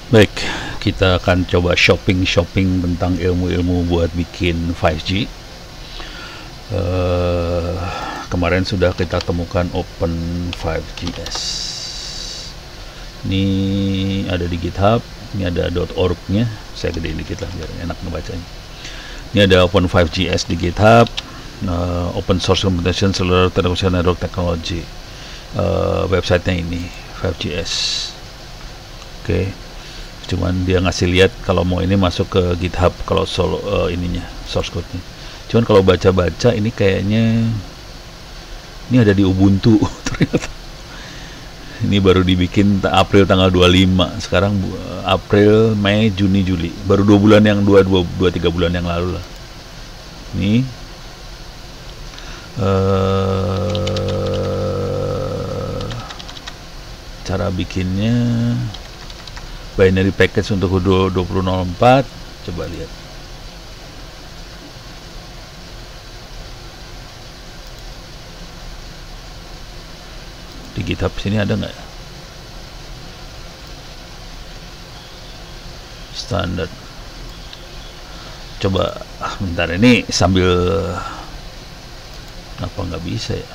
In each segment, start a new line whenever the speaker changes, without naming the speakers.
Baik, kita akan coba shopping tentang ilmu-ilmu buat bikin 5G. Eh, Kemarin sudah kita temukan Open 5GS. Ini ada di GitHub, ini ada .org-nya. Saya gedein dikit lah biar enak ngebacanya. Ini ada Open 5GS di GitHub, Open Source Computation Cellular Telecommunication Network Technology. Websitenya ini 5GS. Oke. Cuman dia ngasih lihat kalau mau ini masuk ke GitHub kalau ininya source code-nya. Cuman kalau baca-baca ini kayaknya ini ada di Ubuntu ternyata. Ini baru dibikin April tanggal 25. Sekarang April, Mei, Juni, Juli. Baru 2 bulan yang 2-3 bulan yang lalu lah. Ini cara bikinnya binary package untuk 2004. Coba lihat. Di GitHub sini ada nggak ya? Standar. Coba bentar, ini sambil apa nggak bisa ya?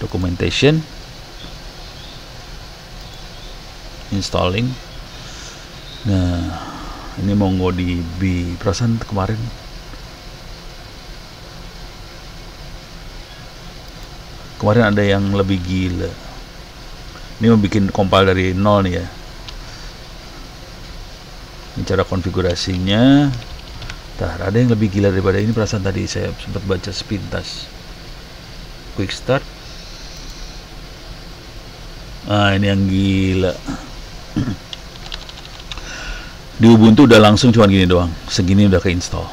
Documentation, installing. Nah, ini MongoDB. Perasaan kemarin ada yang lebih gila. Ini mau bikin compile dari nol nih ya. Ini cara konfigurasinya. Ada yang lebih gila daripada ini. Perasaan tadi saya sempat baca sepintas. Quick start. Ini yang gila. Di Ubuntu udah langsung cuman gini doang. Segini udah keinstall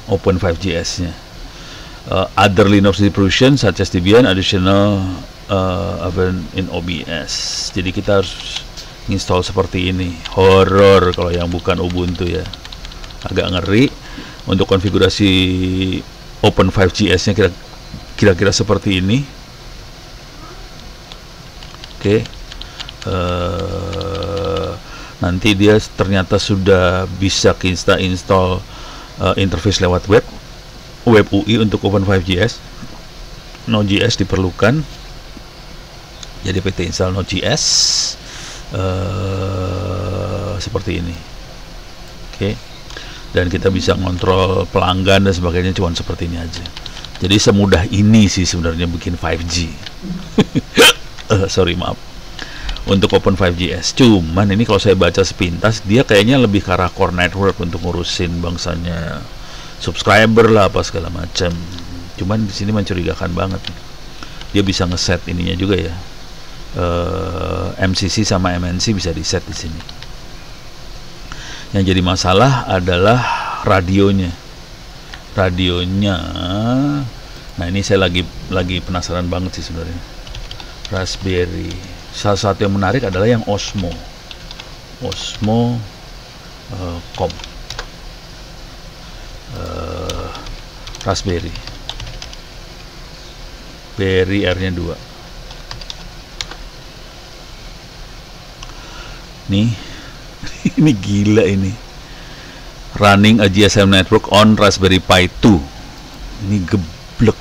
Open 5GS-nya. Other Linux distribution such as Debian additional event in OBS. Jadi kita harus install seperti ini. Horror kalau yang bukan Ubuntu ya. Agak ngeri. Untuk konfigurasi Open 5GS-nya kira-kira seperti ini. Oke. Nanti dia ternyata sudah bisa install interface lewat web UI untuk Open 5GS. Node.js diperlukan, jadi pt install Node.js seperti ini. Oke. Dan kita bisa ngontrol pelanggan dan sebagainya, cuman seperti ini aja. Jadi semudah ini sih sebenarnya bikin 5G. Sorry, maaf. Untuk Open 5GS. Cuman ini kalau saya baca sepintas, dia kayaknya lebih ke arah core network untuk ngurusin bangsanya subscriber lah apa segala macam. Cuman di sini mencurigakan banget. Dia bisa ngeset ininya juga ya. MCC sama MNC bisa di set di sini. Yang jadi masalah adalah radionya. Nah, ini saya lagi penasaran banget sih sebenarnya. Raspberry. Salah satu yang menarik adalah yang Osmo Com. Raspberry R-nya 2. Nih. Ini gila ini. Running a GSM network on Raspberry Pi 2. Ini geblek.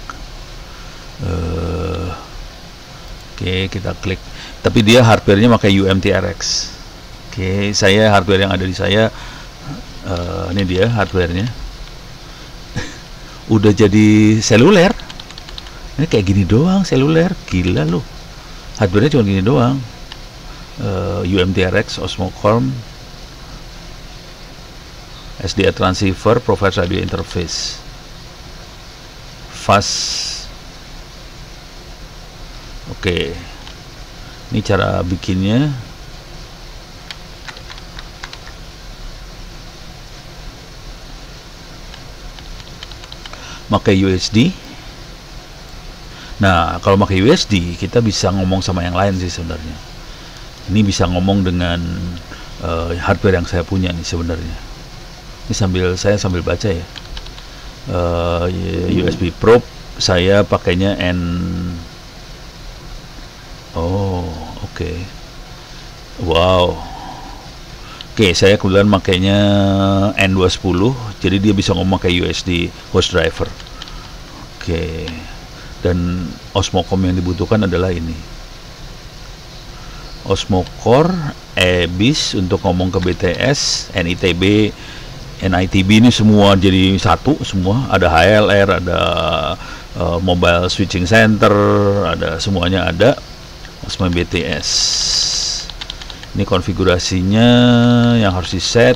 Oke, kita klik. Tapi dia hardware-nya pakai UMTRX. Oke, saya hardware yang ada di saya ini dia hardware-nya. Udah jadi seluler. Ini kayak gini doang seluler, gila loh. Hardware-nya cuma gini doang. UMTRX, Osmo Com, SDA transceiver, provides radio interface, fast. Oke. Ini cara bikinnya. Pakai USD. Nah, kalau pakai USD kita bisa ngomong sama yang lain sih sebenarnya. Ini bisa ngomong dengan hardware yang saya punya nih sebenarnya. Ini saya sambil baca ya. USB probe saya pakainya Oh, oke. Wow. Oke, saya kebetulan makainya N210, jadi dia bisa ngomong kayak USD host driver. Oke, dan Osmo COM yang dibutuhkan adalah ini, Osmo Core, EBIS untuk ngomong ke BTS, NITB, NITB ini semua jadi satu semua, ada HLR, ada Mobile Switching Center, ada semuanya ada. Osmo BTS. Ini konfigurasinya yang harus di set.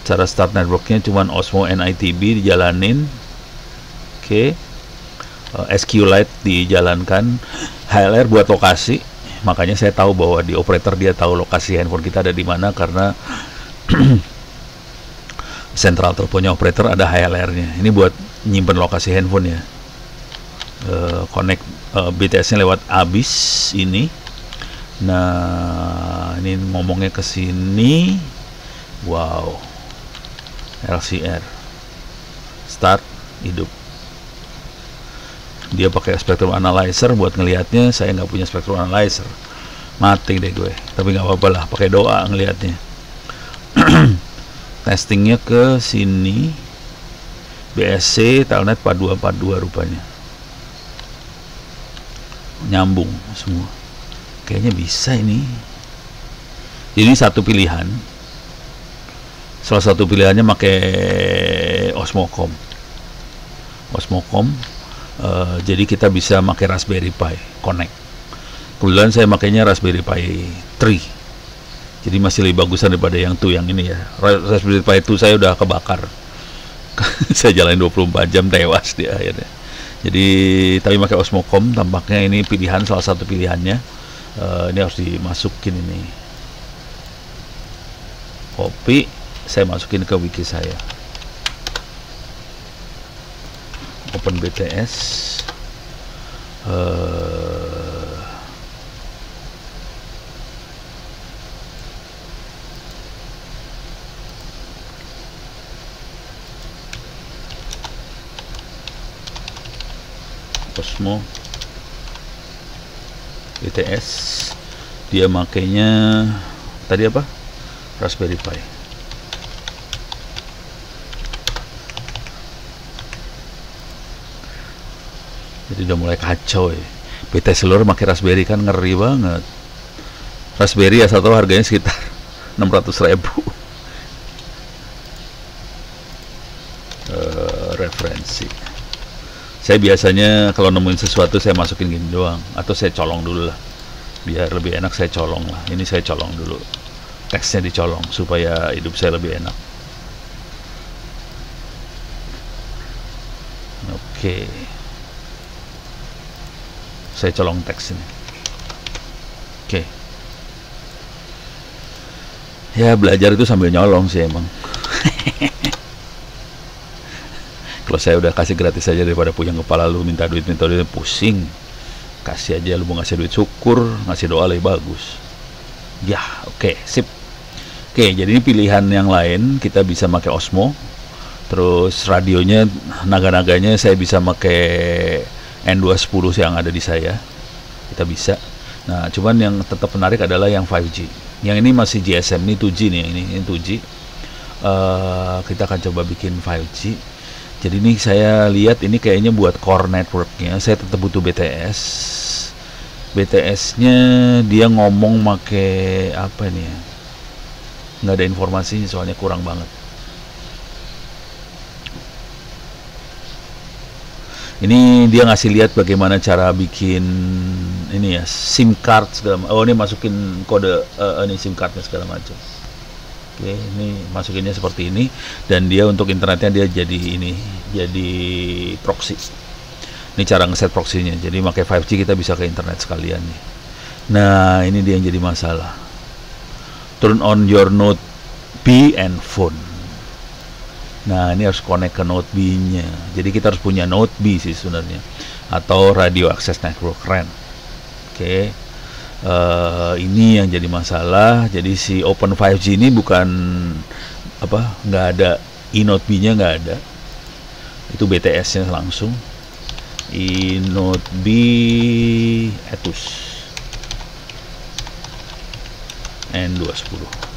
Cara start networknya cuman Osmo NITB dijalanin. Oke. SQLite dijalankan. HLR buat lokasi. Makanya saya tahu bahwa di operator dia tahu lokasi handphone kita ada di mana, karena sentral teleponnya operator ada HLR-nya. Ini buat nyimpen lokasi handphone ya. Connect BTS-nya lewat ABIS ini. Nah, ini ngomongnya ke sini. Wow. LCR. Start, hidup. Dia pakai spectrum analyzer buat ngelihatnya. Saya nggak punya spectrum analyzer. Mati deh gue. Tapi nggak apa-apa lah, pakai doa ngelihatnya. Testingnya ke sini. BSC, Telnet 4242 rupanya. Nyambung semua. Kayaknya bisa ini. Jadi satu pilihan. Salah satu pilihannya pakai Osmo COM. Osmo COM. Jadi kita bisa pakai Raspberry Pi Connect. Kebetulan saya makainya Raspberry Pi 3. Jadi masih lebih bagusan daripada yang yang ini ya. Raspberry Pi 2 saya udah kebakar. Saya jalanin 24 jam, tewas dia akhirnya. Jadi tapi pakai Osmo COM tampaknya ini pilihan, salah satu pilihannya. Ini harus dimasukin ini. Copy, saya masukin ke wiki saya. Open BTS. Osmo BTS, dia makainya tadi apa? Raspberry Pi. Jadi udah mulai kacau ya. BTS seluruh pakai Raspberry kan ngeri banget. Raspberry ya satu harganya sekitar 600.000. Referensi. Saya biasanya kalau nemuin sesuatu saya masukin gini doang, atau saya colong dulu lah, biar lebih enak. Saya colong lah, ini saya colong dulu, teksnya dicolong supaya hidup saya lebih enak. Oke, saya colong teks ini. Oke, ya belajar itu sambil nyolong sih emang. Kalau saya udah kasih gratis aja daripada punya kepala lu minta duit pusing. Kasih aja, lu mau ngasih duit syukur, ngasih doa lebih bagus. Ya, oke, sip. Oke, jadi ini pilihan yang lain, kita bisa pakai Osmo. Terus radionya, naga-naganya saya bisa pakai N210 yang ada di saya. Kita bisa. Nah, cuman yang tetap menarik adalah yang 5G. Yang ini masih GSM, ini 2G nih, ini 2G. Kita akan coba bikin 5G. Jadi ini saya lihat ini kayaknya buat core networknya saya tetap butuh BTS. BTS-nya dia ngomong make apa nih ya? Nggak ada informasinya soalnya kurang banget. Ini dia ngasih lihat bagaimana cara bikin ini ya, SIM card segala macam. Oh, ini masukin kode ini SIM cardnya segala macam. Oke, ini masukinnya seperti ini, dan dia untuk internetnya dia jadi ini, jadi proxy. Ini cara ngeset proxy-nya. Jadi pakai 5G kita bisa ke internet sekalian nih. Nah, ini dia yang jadi masalah. Turn on your Note B and phone. Nah, ini harus connect ke Note B-nya. Jadi kita harus punya Note B sih sebenarnya, atau Radio Access Network RAN. Oke. Ini yang jadi masalah. Jadi si Open 5G ini bukan apa, nggak ada eNote B-nya, nggak ada. Itu BTS-nya langsung. eNote B Etus. N210.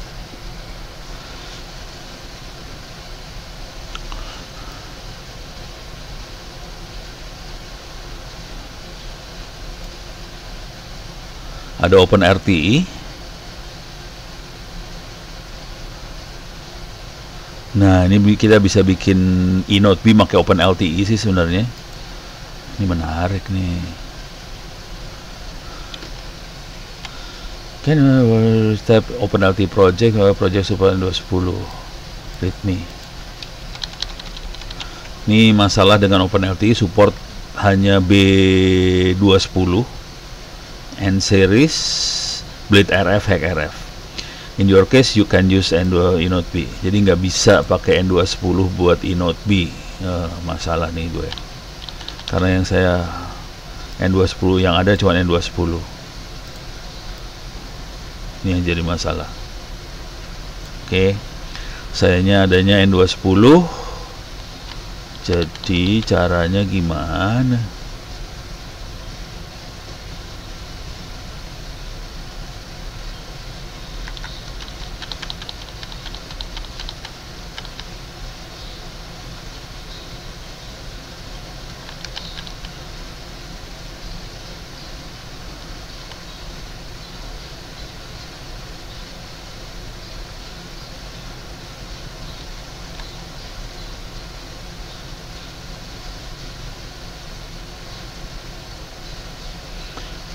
Ada OpenRTE. Nah, ini kita bisa bikin eNote B pakai OpenLTE sih sebenarnya. Ini menarik nih. Kan step OpenLTE project Super 210 readme. Ini masalah dengan OpenLTE support hanya B210 N series, Bleed RF, Hack RF. In your case, you can use N2 eNote B. Jadi nggak bisa pakai N210 buat eNote B. Masalah nih gue. Karena yang saya N210 yang ada cuma N210. Ini yang jadi masalah. Oke, sayanya adanya N210. Jadi caranya gimana?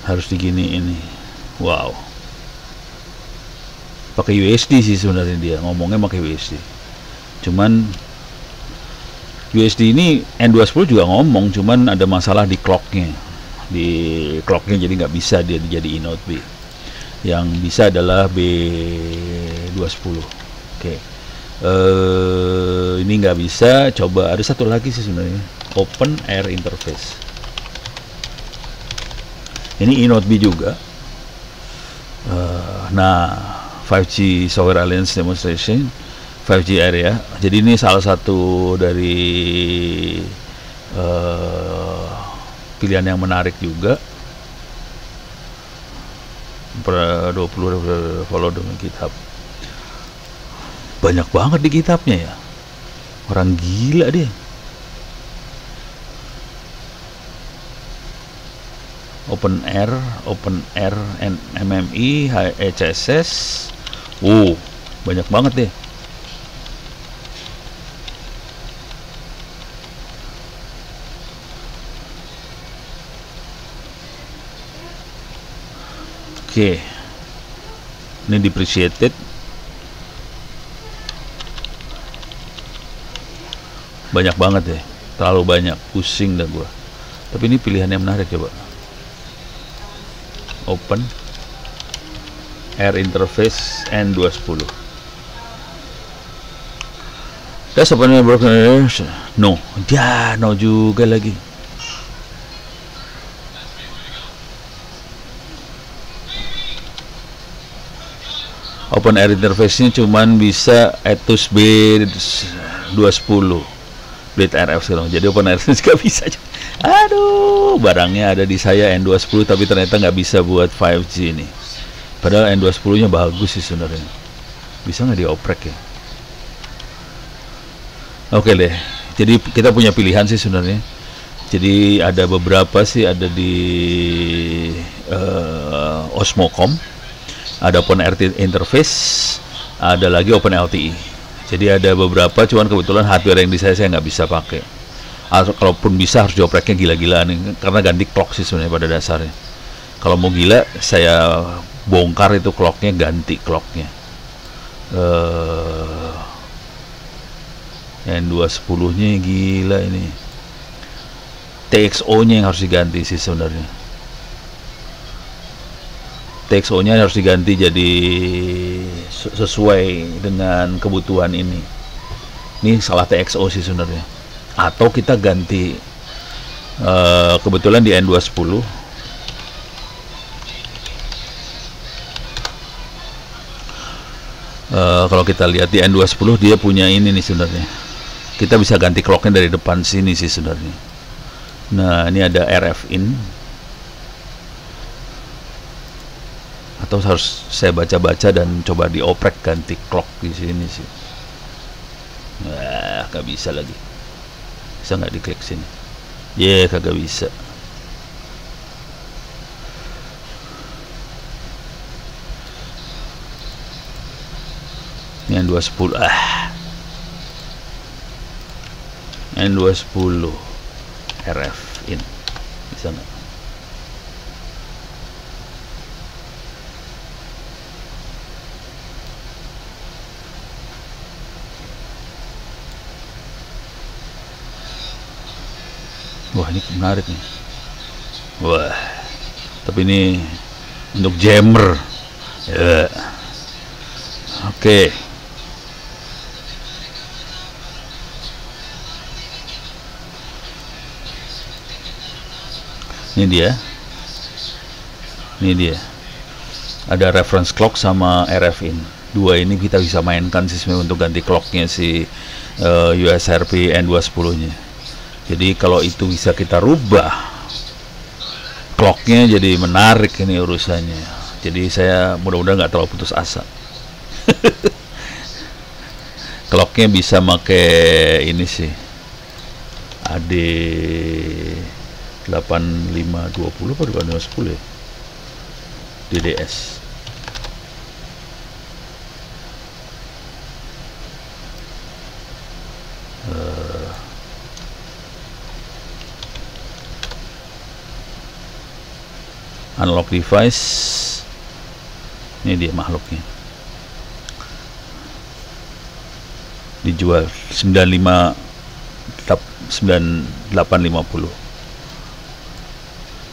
Harus digini ini. Wow. Pakai USD sih sebenarnya dia ngomongnya pakai USD. Cuman USD ini N210 juga ngomong, cuman ada masalah di clocknya. Di clocknya jadi nggak bisa dia jadi eNote B. Yang bisa adalah B210. Oke. Ini nggak bisa. Coba ada satu lagi sih sebenarnya. Open Air Interface. Ini eNote B juga. Nah, 5G Software Alliance Demonstration, 5G Area. Jadi ini salah satu dari pilihan yang menarik juga. 20 follow dengan GitHub. Banyak banget di GitHubnya ya. Orang gila dia. Open Air, MMI, HECSS. Banyak banget deh. Oke. Ini depreciated. Banyak banget deh. Terlalu banyak, pusing dah gua. Tapi ini pilihan yang menarik coba. Open Air Interface N210. That's open broken. No, no juga lagi. Open Air Interface-nya cuman bisa Atus B210 Bleed RF sekarang. Jadi Open Air juga bisa. Aduh, barangnya ada di saya N210 tapi ternyata nggak bisa buat 5G ini. Padahal N210 nya bagus sih sebenarnya. Bisa nggak dioprek ya? Oke deh. Jadi kita punya pilihan sih sebenarnya. Jadi ada beberapa sih, ada di Osmocom, ada Open Air Interface, ada lagi Open LTE. Jadi ada beberapa, cuman kebetulan hardware yang di saya nggak bisa pakai. Kalaupun bisa harus diopreknya gila-gilaan karena ganti clock sih sebenarnya pada dasarnya. Kalau mau gila saya bongkar itu clocknya, ganti clocknya. N210 nya gila ini. TXO nya yang harus diganti sih sebenarnya. TXO nya harus diganti jadi sesuai dengan kebutuhan ini. Ini salah TXO sih sebenarnya. Atau kita ganti, kebetulan di N210 kalau kita lihat di N210 dia punya ini nih sebenarnya. Kita bisa ganti clocknya dari depan sini sih sebenarnya. Nah, ini ada RF in atau harus saya baca-baca dan coba dioprek ganti clock di sini sih. Wah, nggak bisa lagi. Bisa nggak diklik sini? Kagak bisa. Ini N210. N210 RF in. Bisa nggak? Wah, ini menarik nih. Wah, tapi ini untuk jammer. Ya. Oke. Ini dia. Ada reference clock sama RF in. Dua ini kita bisa mainkan sih untuk ganti clocknya si USRP N210 nya. Jadi kalau itu bisa kita rubah clocknya, jadi menarik ini urusannya. Jadi saya mudah-mudahan nggak terlalu putus asa. Clocknya bisa pakai ini sih, AD 8520 atau 8510 ya, DDS. Unlock device. Ini dia makhluknya. Dijual 9850.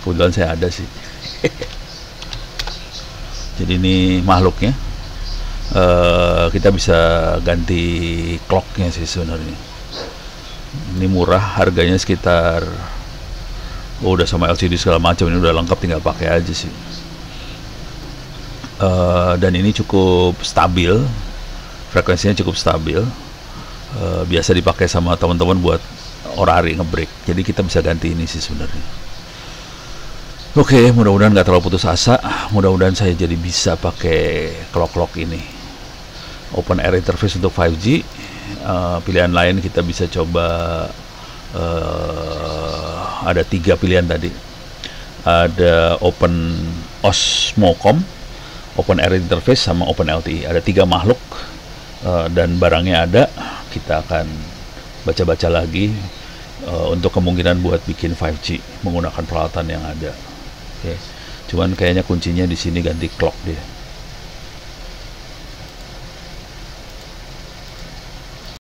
Kebetulan saya ada sih. Jadi ini makhluknya. Kita bisa ganti clocknya sih sebenarnya. Ini murah, harganya sekitar udah sama LCD segala macam, ini udah lengkap, tinggal pakai aja sih. Dan ini cukup stabil, frekuensinya cukup stabil. Biasa dipakai sama teman-teman buat orari ngebreak. Jadi kita bisa ganti ini sih sebenarnya. Oke, mudah-mudahan nggak terlalu putus asa. Mudah-mudahan saya jadi bisa pakai clock ini. Open air interface untuk 5G. Pilihan lain kita bisa coba. Ada 3 pilihan tadi. Ada Open Osmocom, Open Air Interface, sama Open LTE. Ada 3 makhluk dan barangnya ada. Kita akan baca-baca lagi untuk kemungkinan buat bikin 5G menggunakan peralatan yang ada. Oke. Cuman kayaknya kuncinya di sini ganti clock deh.